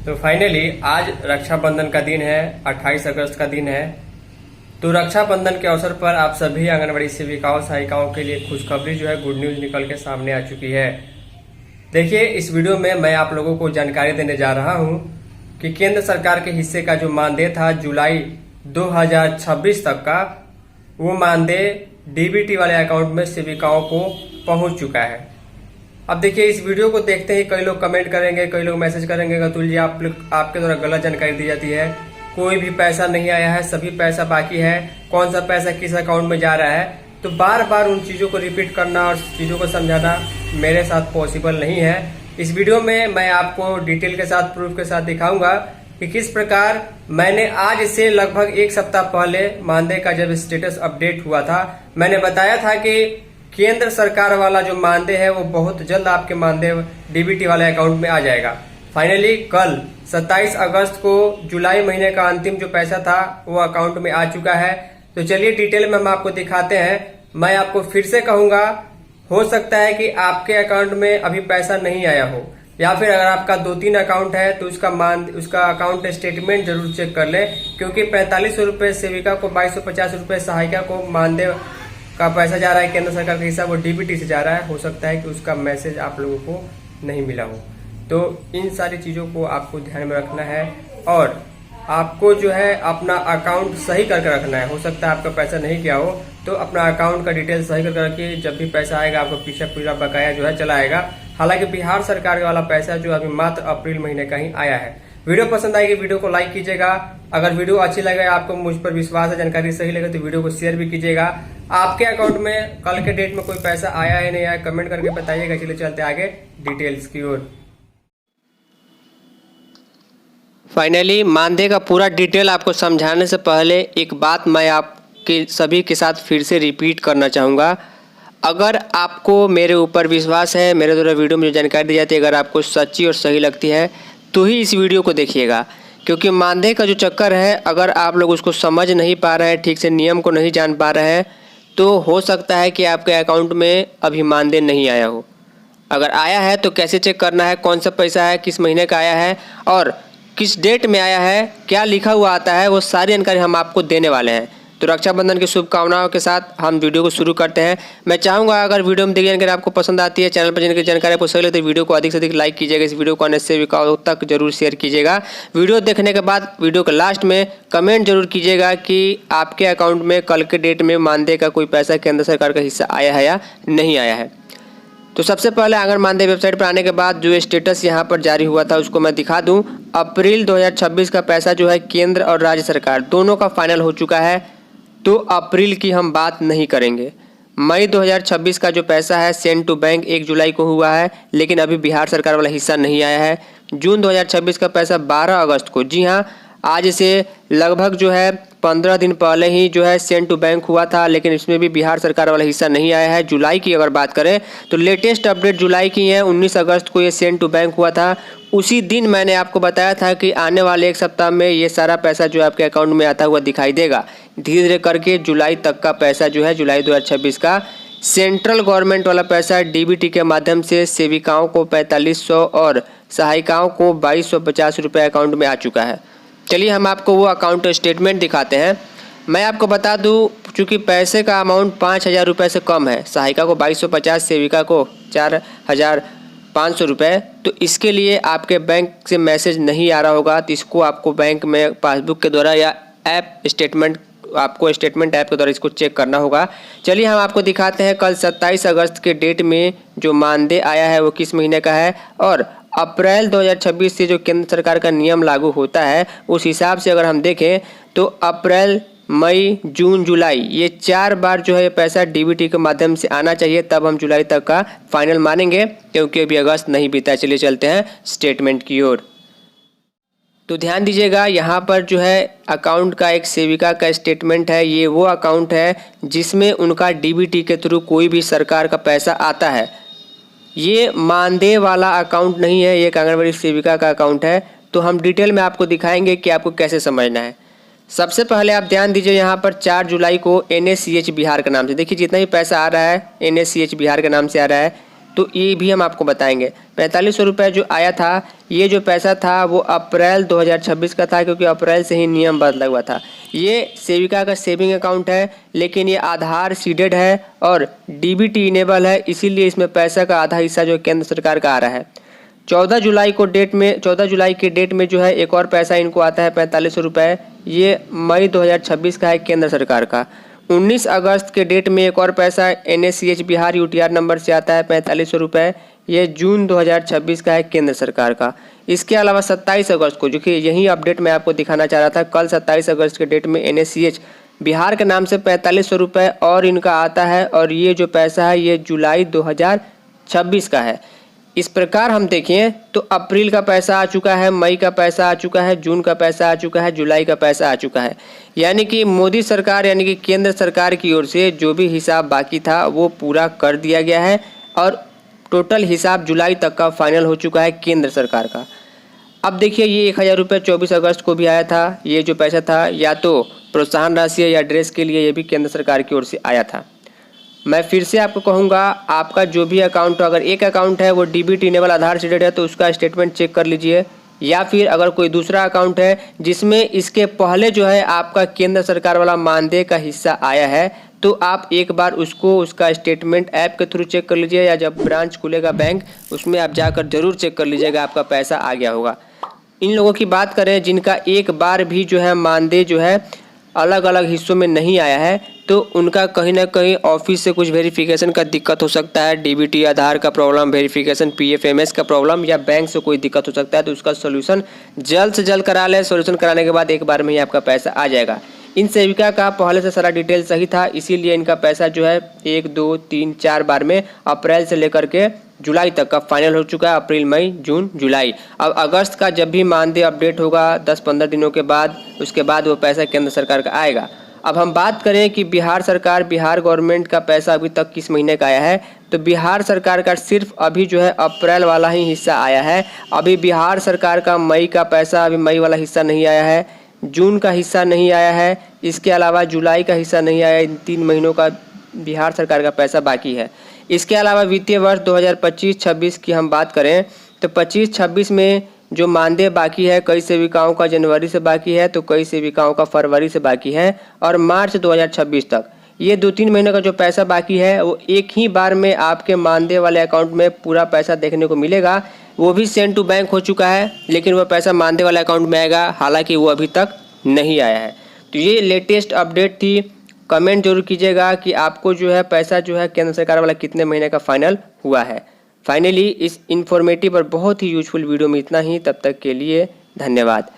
तो फाइनली आज रक्षाबंधन का दिन है, 28 अगस्त का दिन है। तो रक्षाबंधन के अवसर पर आप सभी आंगनबाड़ी सेविकाओं सहायिकाओं के लिए खुशखबरी जो है गुड न्यूज निकल के सामने आ चुकी है। देखिए, इस वीडियो में मैं आप लोगों को जानकारी देने जा रहा हूं कि केंद्र सरकार के हिस्से का जो मानदेय था जुलाई 2026 तक का, वो मानदेय डीबीटी वाले अकाउंट में सेविकाओं को पहुंच चुका है। अब देखिए, इस वीडियो को देखते ही कई लोग कमेंट करेंगे, कई लोग मैसेज करेंगे अतुल जी आपके द्वारा गलत जानकारी दी जाती है, कोई भी पैसा नहीं आया है, सभी पैसा बाकी है, कौन सा पैसा किस अकाउंट में जा रहा है। तो बार बार उन चीजों को रिपीट करना और चीजों को समझाना मेरे साथ पॉसिबल नहीं है। इस वीडियो में मैं आपको डिटेल के साथ, प्रूफ के साथ दिखाऊंगा कि किस प्रकार मैंने आज से लगभग एक सप्ताह पहले मानदेय का जब स्टेटस अपडेट हुआ था, मैंने बताया था कि केंद्र सरकार वाला जो मानदेय है वो बहुत जल्द आपके मानदेय डीबीटी वाले अकाउंट में आ जाएगा। फाइनली कल 27 अगस्त को जुलाई महीने का अंतिम जो पैसा था वो अकाउंट में आ चुका है। तो चलिए डिटेल में हम आपको दिखाते हैं। मैं आपको फिर से कहूंगा, हो सकता है कि आपके अकाउंट में अभी पैसा नहीं आया हो, या फिर अगर आपका 2-3 अकाउंट है तो उसका अकाउंट स्टेटमेंट जरूर चेक कर ले, क्योंकि 4500 रुपए सेविका को, 2250 रुपए सहायिका को मानदेय का पैसा जा रहा है केंद्र सरकार का हिस्सा, वो डीबीटी से जा रहा है। हो सकता है कि उसका मैसेज आप लोगों को नहीं मिला हो। तो इन सारी चीजों को आपको ध्यान में रखना है और आपको जो है अपना अकाउंट सही करके रखना है। हो सकता है आपका पैसा नहीं गया हो, तो अपना अकाउंट का डिटेल सही करके रखिए। जब भी पैसा आएगा आपको पीछे पूरा बकाया जो है चला आएगा। हालांकि बिहार सरकार वाला पैसा जो अभी मात्र अप्रैल महीने का ही आया है। वीडियो पसंद आएगी, वीडियो को लाइक कीजिएगा। अगर वीडियो अच्छी लगे, आपको मुझ पर विश्वास है, जानकारी सही लगे तो वीडियो को शेयर भी कीजिएगा। आपके अकाउंट में कल के डेट में कोई पैसा आया है नहीं आया, कमेंट करके बताइएगा। चलिए चलते आगे डिटेल्स की ओर। फाइनली मानदेय का पूरा डिटेल आपको समझाने से पहले एक बात मैं आपके सभी के साथ फिर से रिपीट करना चाहूँगा। अगर आपको मेरे ऊपर विश्वास है, मेरे द्वारा वीडियो में जो जानकारी दी जाती है अगर आपको सच्ची और सही लगती है तो ही इस वीडियो को देखिएगा, क्योंकि मानदेय का जो चक्कर है, अगर आप लोग उसको समझ नहीं पा रहे हैं, ठीक से नियम को नहीं जान पा रहे हैं, तो हो सकता है कि आपके अकाउंट में अभी मानदेय नहीं आया हो। अगर आया है तो कैसे चेक करना है, कौन सा पैसा है, किस महीने का आया है और किस डेट में आया है, क्या लिखा हुआ आता है, वो सारी जानकारी हम आपको देने वाले हैं। तो रक्षाबंधन की शुभकामनाओं के साथ हम वीडियो को शुरू करते हैं। मैं चाहूँगा अगर वीडियो में दी जानकारी आपको पसंद आती है, चैनल पर जिनकी जानकारी आपको सही लगती है, वीडियो को अधिक से अधिक लाइक कीजिएगा। इस वीडियो को अन्य सेविकाओं तक जरूर शेयर कीजिएगा। वीडियो देखने के बाद वीडियो के लास्ट में कमेंट जरूर कीजिएगा कि आपके अकाउंट में कल के डेट में मानदेय का कोई पैसा केंद्र सरकार का हिस्सा आया है या नहीं आया है। तो सबसे पहले आंगन मानदेय वेबसाइट पर आने के बाद जो स्टेटस यहाँ पर जारी हुआ था उसको मैं दिखा दूं। अप्रैल 2026 का पैसा जो है केंद्र और राज्य सरकार दोनों का फाइनल हो चुका है, तो अप्रैल की हम बात नहीं करेंगे। मई 2026 का जो पैसा है सेंड टू बैंक 1 जुलाई को हुआ है, लेकिन अभी बिहार सरकार वाला हिस्सा नहीं आया है। जून 2026 का पैसा 12 अगस्त को, जी हाँ, आज से लगभग जो है 15 दिन पहले ही जो है सेंड टू बैंक हुआ था, लेकिन इसमें भी बिहार सरकार वाला हिस्सा नहीं आया है। जुलाई की अगर बात करें तो लेटेस्ट अपडेट जुलाई की है, 19 अगस्त को ये सेंड टू बैंक हुआ था। उसी दिन मैंने आपको बताया था कि आने वाले एक सप्ताह में ये सारा पैसा जो आपके अकाउंट में आता हुआ दिखाई देगा। धीरे धीरे करके जुलाई तक का पैसा जो है, जुलाई 2026 का सेंट्रल गवर्नमेंट वाला पैसा डीबीटी के माध्यम से सेविकाओं को 4500 और सहायिकाओं को 2250 रुपये अकाउंट में आ चुका है। चलिए हम आपको वो अकाउंट स्टेटमेंट दिखाते हैं। मैं आपको बता दूं, चूँकि पैसे का अमाउंट 5000 रुपये से कम है, सहायिका को 2250, सेविका को 4500 रुपये, तो इसके लिए आपके बैंक से मैसेज नहीं आ रहा होगा। तो इसको आपको बैंक में पासबुक के द्वारा या ऐप स्टेटमेंट, आपको स्टेटमेंट ऐप के द्वारा इसको चेक करना होगा। चलिए हम आपको दिखाते हैं कल 27 अगस्त के डेट में जो मानदेय आया है वो किस महीने का है, और अप्रैल 2026 से जो केंद्र सरकार का नियम लागू होता है उस हिसाब से अगर हम देखें तो अप्रैल, मई, जून, जुलाई, ये 4 बार जो है पैसा डीबीटी के माध्यम से आना चाहिए, तब हम जुलाई तक का फाइनल मानेंगे, क्योंकि अभी अगस्त नहीं बीता। चलिए चलते हैं स्टेटमेंट की ओर। तो ध्यान दीजिएगा, यहाँ पर जो है अकाउंट का एक सेविका का स्टेटमेंट है। ये वो अकाउंट है जिसमें उनका डीबीटी के थ्रू कोई भी सरकार का पैसा आता है। ये मानदेय वाला अकाउंट नहीं है, ये एक आंगनबाड़ी सेविका का अकाउंट है। तो हम डिटेल में आपको दिखाएंगे कि आपको कैसे समझना है। सबसे पहले आप ध्यान दीजिए, यहाँ पर 4 जुलाई को NSCH बिहार के नाम से, देखिए जितना भी पैसा आ रहा है NSCH बिहार के नाम से आ रहा है। तो ये भी हम आपको बताएंगे। 4500 रुपये जो आया था, ये जो पैसा था वो अप्रैल 2026 का था, क्योंकि अप्रैल से ही नियम बदला हुआ था। ये सेविका का सेविंग अकाउंट है, लेकिन ये आधार सीडेड है और डीबीटी इनेबल है, इसीलिए इसमें पैसा का आधा हिस्सा जो केंद्र सरकार का आ रहा है। 14 जुलाई के डेट में जो है एक और पैसा इनको आता है 4500 रुपये, ये मई 2026 का है केंद्र सरकार का। 19 अगस्त के डेट में एक और पैसा NSCH बिहार UTR नंबर से आता है 4500 रुपये, ये जून 2026 का है केंद्र सरकार का। इसके अलावा 27 अगस्त को, जो कि यही अपडेट मैं आपको दिखाना चाह रहा था, कल 27 अगस्त के डेट में NSCH बिहार के नाम से 4500 रुपये और इनका आता है, और ये जो पैसा है ये जुलाई 2026 का है। इस प्रकार हम देखें तो अप्रैल का पैसा आ चुका है, मई का पैसा आ चुका है, जून का पैसा आ चुका है, जुलाई का पैसा आ चुका है। यानी कि मोदी सरकार यानी कि केंद्र सरकार की ओर से जो भी हिसाब बाकी था वो पूरा कर दिया गया है, और टोटल हिसाब जुलाई तक का फाइनल हो चुका है केंद्र सरकार का। अब देखिए, ये 1000 रुपये 24 अगस्त को भी आया था। ये जो पैसा था या तो प्रोत्साहन राशि है या ड्रेस के लिए, ये भी केंद्र सरकार की ओर से आया था। मैं फिर से आपको कहूँगा, आपका जो भी अकाउंट हो, अगर एक अकाउंट है वो डीबीटी इनेबल आधार सीडेड है तो उसका स्टेटमेंट चेक कर लीजिए, या फिर अगर कोई दूसरा अकाउंट है जिसमें इसके पहले जो है आपका केंद्र सरकार वाला मानदेय का हिस्सा आया है, तो आप एक बार उसका स्टेटमेंट ऐप के थ्रू चेक कर लीजिए, या जब ब्रांच खुलेगा बैंक उसमें आप जाकर जरूर चेक कर लीजिएगा, आपका पैसा आ गया होगा। इन लोगों की बात करें जिनका एक बार भी जो है मानदेय जो है अलग अलग हिस्सों में नहीं आया है, तो उनका कहीं ना कहीं ऑफिस से कुछ वेरिफिकेशन का दिक्कत हो सकता है, डीबीटी आधार का प्रॉब्लम, वेरिफिकेशन PFMS का प्रॉब्लम, या बैंक से कोई दिक्कत हो सकता है, तो उसका सोल्यूशन जल्द से जल्द करा लें। सोल्यूशन कराने के बाद एक बार में ही आपका पैसा आ जाएगा। इन सेविका का पहले से सारा डिटेल सही था, इसीलिए इनका पैसा जो है 1, 2, 3, 4 बार में अप्रैल से लेकर के जुलाई तक का फाइनल हो चुका है। अप्रैल, मई, जून, जुलाई। अब अगस्त का जब भी मानदेय अपडेट होगा 10-15 दिनों के बाद, उसके बाद वो पैसा केंद्र सरकार का आएगा। अब हम बात करें कि बिहार गवर्नमेंट का पैसा अभी तक किस महीने का आया है, तो बिहार सरकार का सिर्फ अभी जो है अप्रैल वाला ही हिस्सा आया है। अभी बिहार सरकार का मई का पैसा, अभी मई वाला हिस्सा नहीं आया है, जून का हिस्सा नहीं आया है, इसके अलावा जुलाई का हिस्सा नहीं आया। इन 3 महीनों का बिहार सरकार का पैसा बाकी है। इसके अलावा वित्तीय वर्ष 2025-26 की हम बात करें तो 25-26 में जो मानदेय बाकी है, कई सेविकाओं का जनवरी से बाकी है, तो कई सेविकाओं का फरवरी से बाकी है, और मार्च 2026 तक ये 2-3 महीने का जो पैसा बाकी है वो एक ही बार में आपके मानदेय वाले अकाउंट में पूरा पैसा देखने को मिलेगा। वो भी सेंड टू बैंक हो चुका है, लेकिन वह पैसा मानदेय वाले अकाउंट में आएगा, हालांकि वो अभी तक नहीं आया है। तो ये लेटेस्ट अपडेट थी। कमेंट जरूर कीजिएगा कि आपको जो है पैसा जो है केंद्र सरकार वाला कितने महीने का फाइनल हुआ है। फाइनली इस इन्फॉर्मेटिव और बहुत ही यूजफुल वीडियो में इतना ही। तब तक के लिए धन्यवाद।